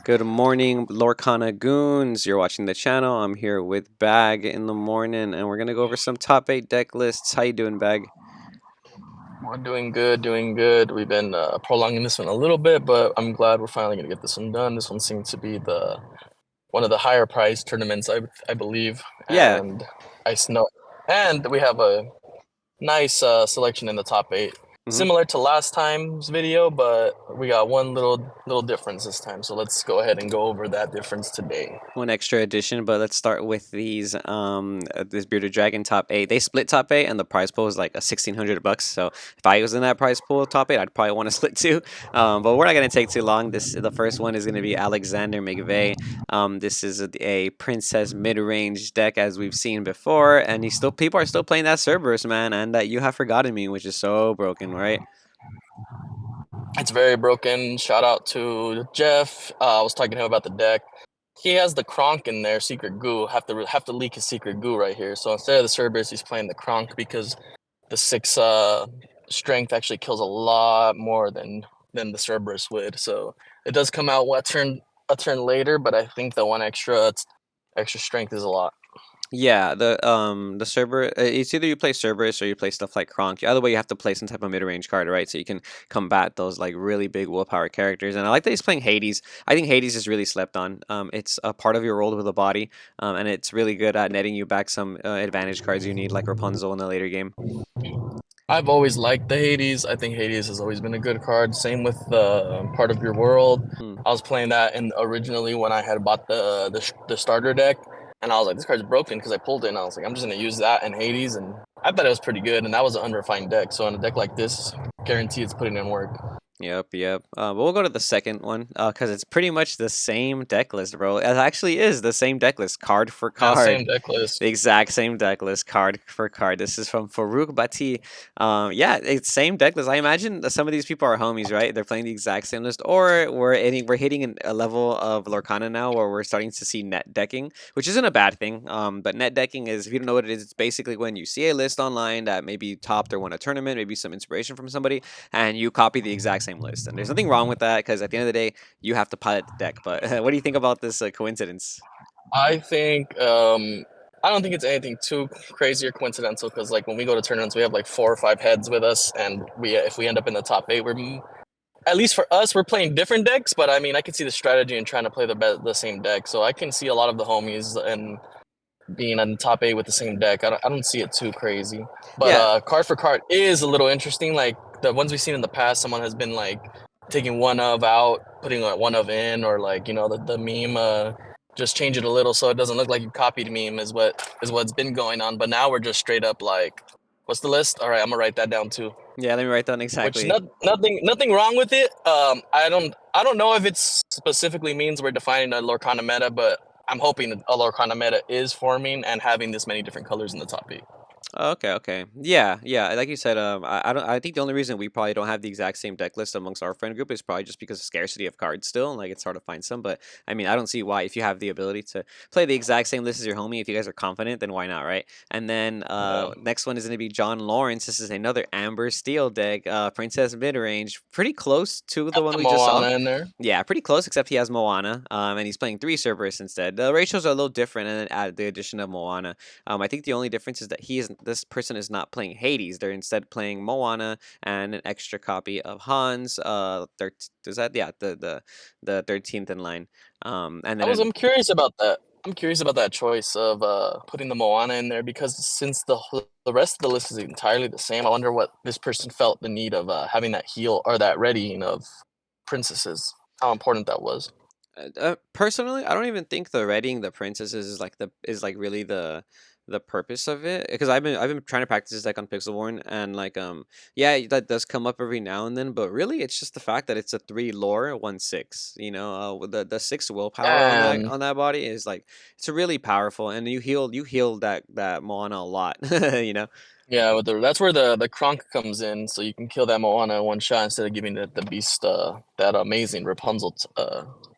Good morning, Lorcana Goons. You're watching the channel. I'm here with Bag in the morning, and we're gonna go over some top 8 deck lists. How you doing, Bag? We're doing good, doing good. We've been prolonging this one a little bit, but I'm glad we're finally going to get this one done. This one seems to be the one of the higher prize tournaments, I believe, Yeah. and I know, and we have a nice selection in the top eight, hmm similar to last time's video, but we got one little difference this time. So let's go ahead and go over that difference today. One extra addition, but let's start with these. This bearded dragon top 8. They split top 8, and the prize pool is like a $1,600. So if I was in that prize pool top 8, I'd probably want to split too. But we're not gonna take too long. The first one is gonna be Alexander McVeigh. This is a princess mid range deck as we've seen before, and people are still playing that Cerberus, man, and that You Have Forgotten Me, which is so broken, right? It's very broken. Shout out to Jeff. I was talking to him about the deck. He has the Kronk in there, secret goo. Have to leak his secret goo right here. So instead of the Cerberus, he's playing the Kronk because the six strength actually kills a lot more than the Cerberus would. So it does come out a turn later, but I think the one extra strength is a lot. Yeah, the Cerberus. It's either you play Cerberus or you play stuff like Kronk. Either way, you have to play some type of mid range card, right? So you can combat those like really big willpower characters. And I like that he's playing Hades. I think Hades is really slept on. It's a part of your role with a body, and it's really good at netting you back some advantage cards you need, like Rapunzel in the later game. I've always liked the Hades. I think Hades has always been a good card. Same with the part of your world. Hmm. I was playing that in originally when I had bought the starter deck, and I was like, this card's broken because I pulled it, and I was like, I'm just gonna use that and Hades, and I thought it was pretty good. And that was an unrefined deck. So in a deck like this, guarantee it's putting in work. Yep. But we'll go to the second one because it's pretty much the same deck list, bro. It actually is the same deck list, card for Yeah, card. same deck list. The exact same deck list, card for card. This is from Farouk Bati. Yeah, it's same deck list. I imagine that some of these people are homies, right? They're playing the exact same list, or we're hitting a level of Lorcana now where we're starting to see net decking, which isn't a bad thing. But net decking is, if you don't know what it is, it's basically when you see a list online that maybe topped or won a tournament, maybe some inspiration from somebody, and you copy the exact same list. And there's nothing wrong with that because at the end of the day, you have to pilot the deck. But what do you think about this coincidence? I think I don't think it's anything too crazy or coincidental because like when we go to tournaments, we have like 4 or 5 heads with us, and we if we end up in the top eight, we're at least for us, we're playing different decks. But I mean, I can see the strategy in trying to play the same deck. So I can see a lot of the homies and being in the top eight with the same deck. I don't see it too crazy. But Yeah, card for card is a little interesting. Like the ones we've seen in the past, someone has been like taking one of out, putting like one of in, or like the meme. Just change it a little so it doesn't look like you copied meme is what's been going on. But now we're just straight up like, what's the list? All right, I'm gonna write that down too. yeah. Let me write down Which exactly. nothing wrong with it. I don't know if it specifically means we're defining a Lorcana meta, but I'm hoping a Lorcana meta is forming and having this many different colors in the top eight. Okay. Yeah. Like you said, I don't. I think the only reason we probably don't have the exact same deck list amongst our friend group is probably just because of scarcity of cards. Still, like it's hard to find some. But I mean, I don't see why if you have the ability to play the exact same list as your homie, if you guys are confident, then why not, right? And then Yeah. next one is going to be John Lawrence. This is another Amber Steel deck, Princess mid range, pretty close to the Got one the we just saw. Moana in there. Yeah, pretty close, except he has Moana, and he's playing three Cerberus instead. The ratios are a little different, and then add the addition of Moana. I think the only difference is that this person is not playing Hades. They're instead playing Moana and an extra copy of Hans. Is that yeah the 13th in line. And I then was I'm curious about that. I'm curious about that choice of putting the Moana in there because since the rest of the list is entirely the same, I wonder what this person felt the need of having that heal or that readying of princesses. How important that was. personally, I don't even think the readying the princesses is like really the purpose of it because I've been trying to practice this deck on Pixelborn and like yeah, that does come up every now and then, but really it's just the fact that it's a 3 lore 1/6, with the 6 willpower on that And body is like it's really powerful, and you heal that Moana a lot. you know yeah, that's where the Kronk comes in, so you can kill that Moana in one shot instead of giving the beast that amazing Rapunzel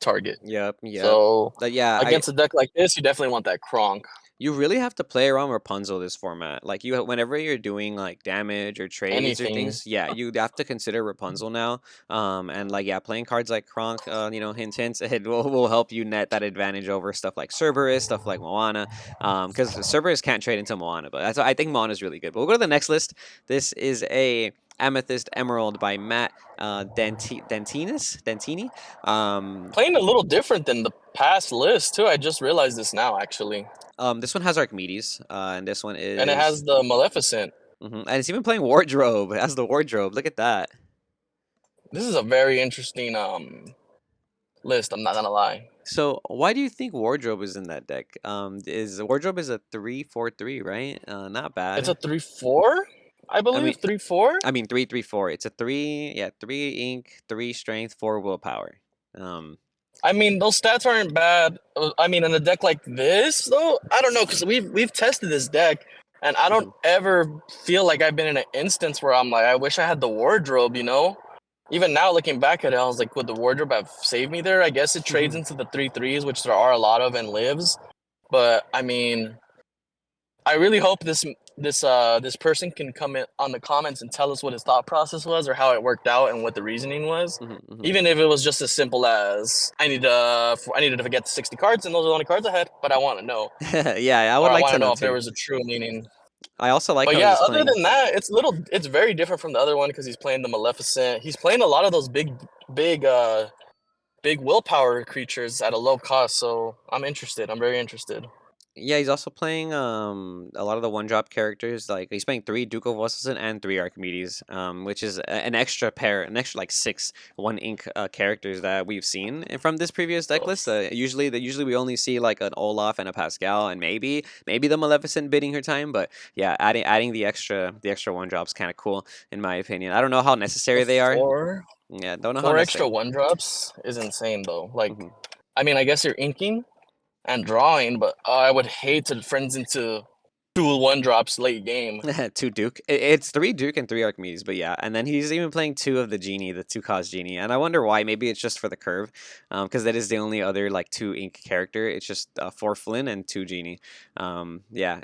target. Yep, yep. So But yeah, I against a deck like this, you definitely want that Kronk. you really have to play around Rapunzel this format. Like you, whenever you're doing like damage or trades or Anything. things, yeah, you have to consider Rapunzel now. And like yeah, playing cards like Kronk, hint hints, it will help you net that advantage over stuff like Cerberus, stuff like Moana. Because Cerberus can't trade into Moana, but that's I think Moana is really good. But we'll go to the next list. This is a Amethyst Emerald by Matt Dentini. Um, Playing a little different than the past list too. I just realized this now actually. this one has Archimedes, and this one And it is has the Maleficent. and it's even playing Wardrobe. It has the Wardrobe. Look at that. This is a very interesting list, I'm not gonna lie. So why do you think Wardrobe is in that deck? Is Wardrobe is a 3/4/3, right? Not It's a bad. 3/4, I I believe. mean, 3/4. 3/3/4. It's a three, yeah, 3 ink, 3 strength, 4 willpower. Um, I mean, those stats aren't bad. I mean, in a deck like this, though, I don't know because we've tested this deck, and I don't mhm, ever feel like I've been in an instance where I'm like, I wish I had the wardrobe. Even now looking back at it, I was like, would the wardrobe have saved me there? I guess it trades mhm, into the 3/3s, which there are a lot of, and lives. But I mean, I really hope this person can come in on the comments and tell us what his thought process was or how it worked out and what the reasoning was. mhm, mhm. Even if it was just as simple as I needed to get 60 cards and those are the only cards I had, but I want to know, Yeah, I or would I like want to to know know if there too. was a true meaning. I also like But how yeah, he's other playing. than that, it's very different from the other one because he's playing the Maleficent. He's playing a lot of those big big willpower creatures at a low cost. So I'm interested. I'm very interested. Yeah, he's also playing a lot of the one drop characters. Like he's playing three Duke of Wesselson and three Archimedes, which is an extra pair, an extra like 6 1 ink characters that we've seen from this previous deck So list. Usually we only see like an Olaf and a Pascal and maybe the Maleficent bidding her time. But yeah, adding the extra one drops kind of cool in my opinion. I don't know how the necessary they are. four Yeah, don't know how four extra necessary. one drops is insane though. Like, Hmm. I mean, I guess you're inking and drawing, but I would hate to friends into two one drops late game. Two Duke. It's three Duke and three Archimedes, but yeah, and then he's even playing two of the genie, the two cost genie, and I wonder why. Maybe it's just for the curve, because that is the only other like 2 ink character. It's just four Flynn and two genie. Yeah,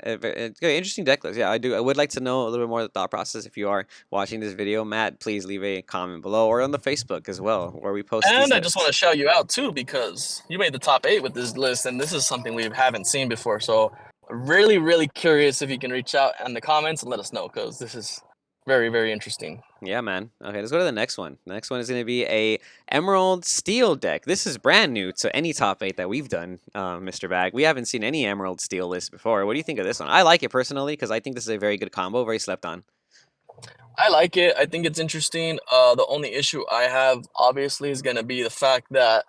interesting deck list. Yeah, I do. I would like to know a little bit more of the thought process. If you are watching this video, Matt, please leave a comment below or on the Facebook as well, where we post these And I just want lists. to shout you out too because you made the top 8 with this list, and this is something we haven't seen before. So really, really curious if you can reach out in the comments and let us know because this is very, very interesting. Yeah, man. Okay, let's go to the next one. The next one is going to be a Emerald Steel deck. This is brand new to any top 8 that we've done, Mr. Bag. We haven't seen any Emerald Steel list before. What do you think of this one? I like it personally because I think this is a very good combo, very slept on. I like it. I think it's interesting. The only issue I have, obviously, is going to be the fact that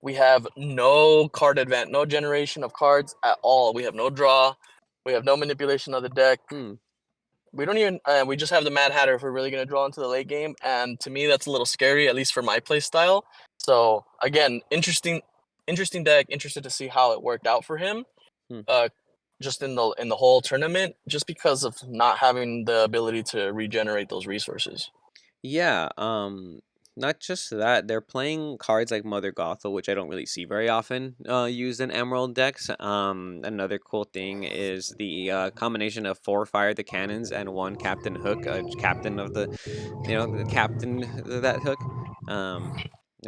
we have no card advance, no generation of cards at all. We have no draw. We have no manipulation of the deck. Hmm. We don't even. We just have the Mad Hatter if we're really going to draw into the late game, and to me, that's a little scary, at least for my play style. So again, interesting deck. Interested to see how it worked out for him. Hmm. Uh, just in the whole tournament, just because of not having the ability to regenerate those resources. Yeah, not just that, they're playing cards like Mother Gothel, which I don't really see very often used in Emerald decks. Another cool thing is the combination of 4 Fire the Cannons and 1 Captain Hook, captain of the captain of that hook. Um,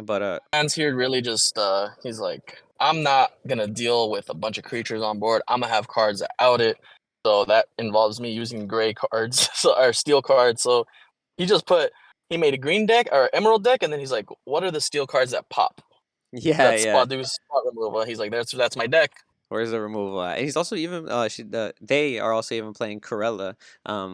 but Hands here really just he's like, I'm not gonna deal with a bunch of creatures on board. I'm gonna have cards that out it. So that involves me using gray cards, or steel cards. So he made a green deck or emerald deck, and then he's like, what are the steel cards that pop? yeah, That yeah. spot removal. He's like, that's my deck. Where's the removal at? And he's also even they are also even playing Corella,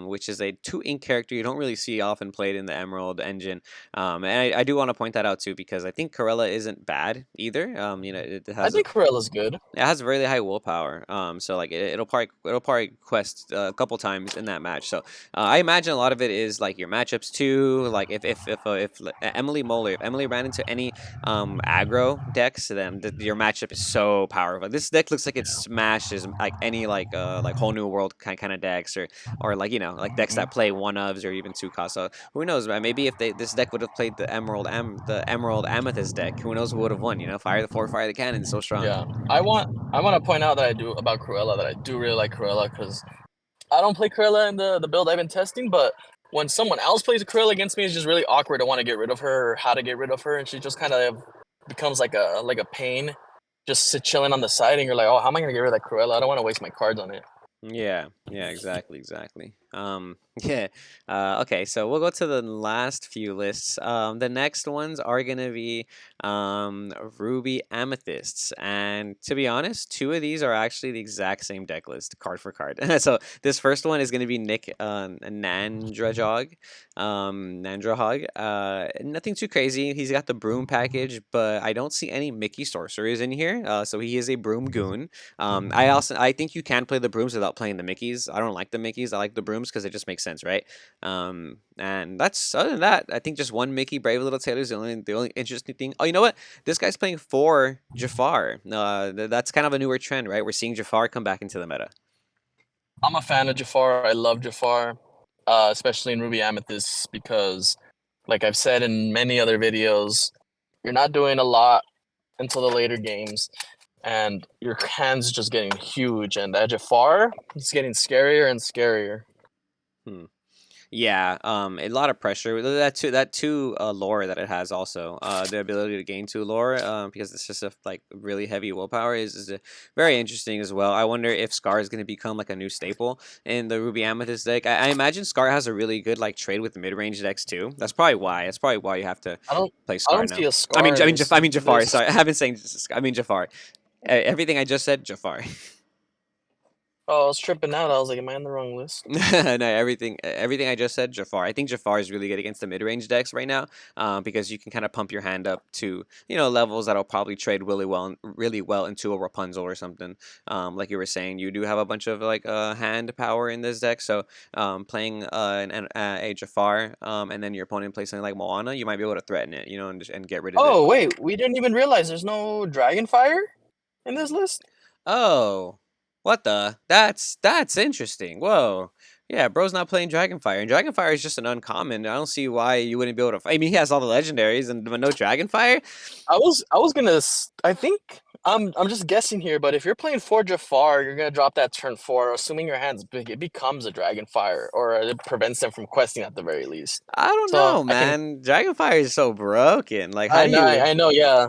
which is a 2 ink character you don't really see often played in the Emerald engine. And I do want to point that out too because I think Corella isn't bad either. It I has think Corella's good. really high willpower. So like it'll probably quest a couple times in that match. So I imagine a lot of it is like your matchups too. Like if Emily Moeller, if Emily ran into any aggro decks, then your matchup is so powerful. This deck looks looks like it smashes like any like whole new world kind of decks or like like decks that play one ofs or even two cost. So who knows, man? Maybe if this deck would have played the Emerald Amethyst deck, who knows who would have won? Fire the four, fire the cannon, so strong. Yeah, I want to point out that I do about Cruella that I do really like Cruella because I don't play Cruella in the build I've been testing, but when someone else plays Cruella against me, it's just really awkward to want to get rid of her or how to get rid of her, and she just kind of becomes like a pain, just chilling on the side, and you're like, oh, how am I gonna get rid of that Cruella? I don't want to waste my cards on it. Yeah, yeah, exactly. Yeah. Okay, so we'll go to the last few lists. The next ones are gonna be Ruby Amethysts, and to be honest, two of these are actually the exact same deck list, card for card. So this first one is gonna be Nick Nandrahog. Nothing too crazy. He's got the broom package, but I don't see any Mickey sorcerers in here. So he is a broom goon. I think you can play the brooms without playing the Mickeys. I don't like the Mickeys. I like the brooms because it just makes sense, right? And that's other than that, I think just one Mickey Brave Little Tailor is the only interesting thing. Oh, you know what? This guy's playing for Jafar. That's kind of a newer trend, right? We're seeing Jafar come back into the meta. I'm a fan of Jafar. I love Jafar, especially in Ruby Amethyst because, like I've said in many other videos, you're not doing a lot until the later games, and your hand's just getting huge. And that Jafar is getting scarier and scarier. Hmm. Yeah, a lot of pressure. That two lore that it has also. The ability to gain two lore, because it's just a like really heavy willpower is very interesting as well. I wonder if Scar is going to become like a new staple in the Ruby Amethyst deck. I imagine Scar has a really good like trade with mid range decks too. That's probably why. That's probably why you have to I don't play I Scar don't see now. a I mean, Scar in this I mean Jafar. list. Sorry, I haven't saying. I mean Jafar. Everything I just said, Jafar. Oh, I was tripping out. I was like, am I in the wrong list? No, everything I just said, Jafar. I think Jafar is really good against the mid range decks right now, because you can kind of pump your hand up to levels that'll probably trade really well into a Rapunzel or something. Like you were saying, you do have a bunch of like hand power in this deck, so playing a Jafar, and then your opponent plays something like Moana, you might be able to threaten it, and get rid of it. Oh wait, we didn't even realize there's no Dragonfire in this list. Oh, what the? That's interesting. Whoa. Yeah, bro's not playing Dragonfire, and Dragonfire is just an uncommon. I don't see why you wouldn't be able to. I mean, he has all the legendaries, and but no Dragonfire. I was gonna. I think I'm just guessing here, but if you're playing for Jafar, you're gonna drop that turn 4, assuming your hand's big. It becomes a Dragonfire, or it prevents them from questing at the very least. I don't So know, I can. man. Dragonfire is so broken. Like, how do you? I know. Yeah,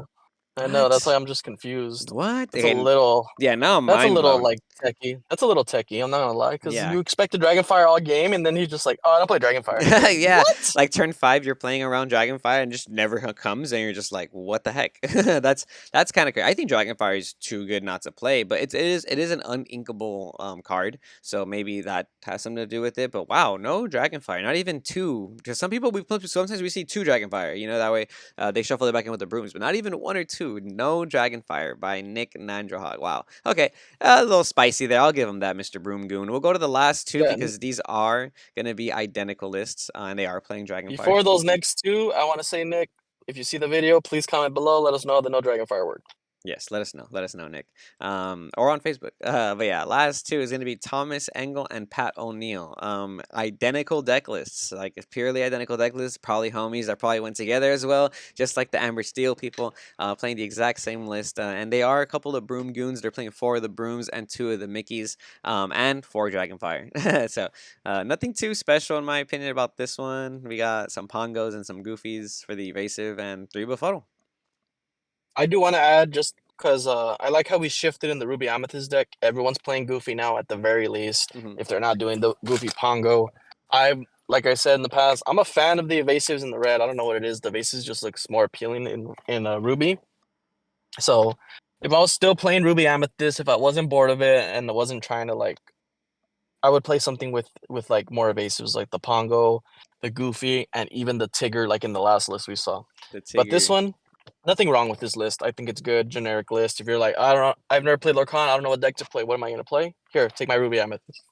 I know. That's why What? I'm just confused. What? That's a Okay, little. yeah. Now I'm That's a mind little blown. like techie. That's a little techie. I'm not gonna lie, because Yeah, you expect a Dragonfire all game, and then he's just like, "Oh, I don't play Dragonfire." You're like, yeah, "What?" like turn 5, you're playing around Dragonfire and just never comes, and you're just like, what the heck? That's kind of crazy. I think Dragonfire is too good not to play, but it is an uninkable card, so maybe that has something to do with it. But wow, no Dragonfire, not even two. Because sometimes we see two Dragonfire. That way they shuffle it back in with the brooms, but not even one or two. No Dragonfire by Nick Nandrahog. Wow. Okay, a little spicy there. I'll give him that, Mr. Broom Goon. We'll go to the last two Yeah. because these are gonna be identical lists, and they are playing Dragonfire. Before those next two, I want to say, Nick, if you see the video, please comment below. Let us know that no Dragonfire worked. Yes, let us know. Let us know, Nick. Or on Facebook. But yeah, last two is going to be Thomas Engel and Pat O'Neill. Identical deck lists, like it's purely identical deck lists. Probably homies that probably went together as well, just like the Amber Steel people, playing the exact same list. And they are a couple of Broom Goons. They're playing 4 of the Brooms and 2 of the Mickeys, and 4 Dragonfire. So nothing too special in my opinion about this one. We got some Pongos and some Goofies for the evasive and 3 Befuddle. I do want to add, just because I like how we shifted in the Ruby Amethyst deck. Everyone's playing Goofy now at the very least, Hmm. if they're not doing the Goofy Pongo. Like I said in the past, I'm a fan of the evasives in the red. I don't know what it is. The evasives just looks more appealing in Ruby. So if I was still playing Ruby Amethyst, if I wasn't bored of it and I wasn't trying to like, I would play something with like more evasives, like the Pongo, the Goofy, and even the Tigger, like in the last list we saw. The But this Tigger. one, nothing wrong with this list. I think it's good, generic list. If you're like, I don't know, I've never played Lorcana, I don't know what deck to play. What am I gonna play? Here, take my Ruby Amethyst.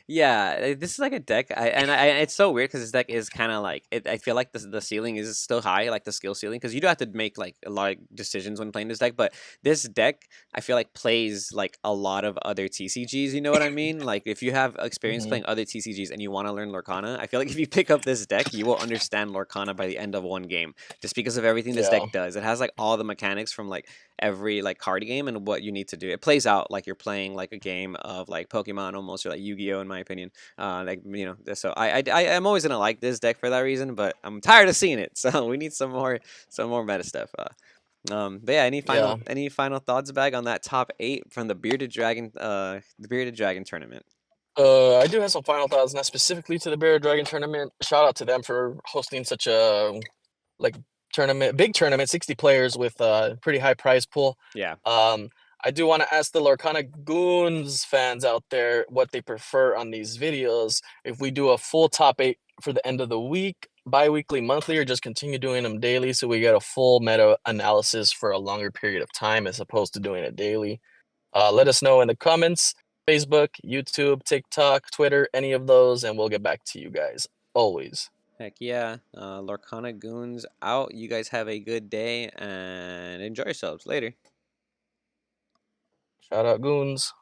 Yeah, this is like a deck. It's so weird because this deck is kind of like it. I feel like the ceiling is still high, like the skill ceiling, because you do have to make like a lot of decisions when playing this deck. But this deck, I feel like plays like a lot of other TCGs. You know what I mean? Like if you have experience Hmm. playing other TCGs and you want to learn Lorcana, I feel like if you pick up this deck, you will understand Lorcana by the end of one game, just because of everything this Yeah, deck does. It has like all the mechanics from like every like card game and what you need to do. It plays out like you're playing like a game of like Pokemon almost, or like Yu-Gi-Oh in my opinion. Like so I am always gonna like this deck for that reason, but I'm tired of seeing it. So we need some more meta stuff. But yeah, yeah. any final thoughts, Bag, on that top eight from the Bearded Dragon tournament? I do have some final thoughts, not specifically to the Bear Dragon tournament. Shout out to them for hosting such a like tournament, big tournament, 60 players with a pretty high prize pool. Yeah, Um, I do want to ask the Lorcana Goons fans out there what they prefer on these videos. If we do a full top eight for the end of the week, bi-weekly, monthly, or just continue doing them daily so we get a full meta analysis for a longer period of time as opposed to doing it daily. Let us know in the comments, Facebook, YouTube, TikTok, Twitter, any of those, and we'll get back to you guys. Always. heck yeah. Lorcana Goons out. You guys have a good day and enjoy yourselves later. Shout out Goons.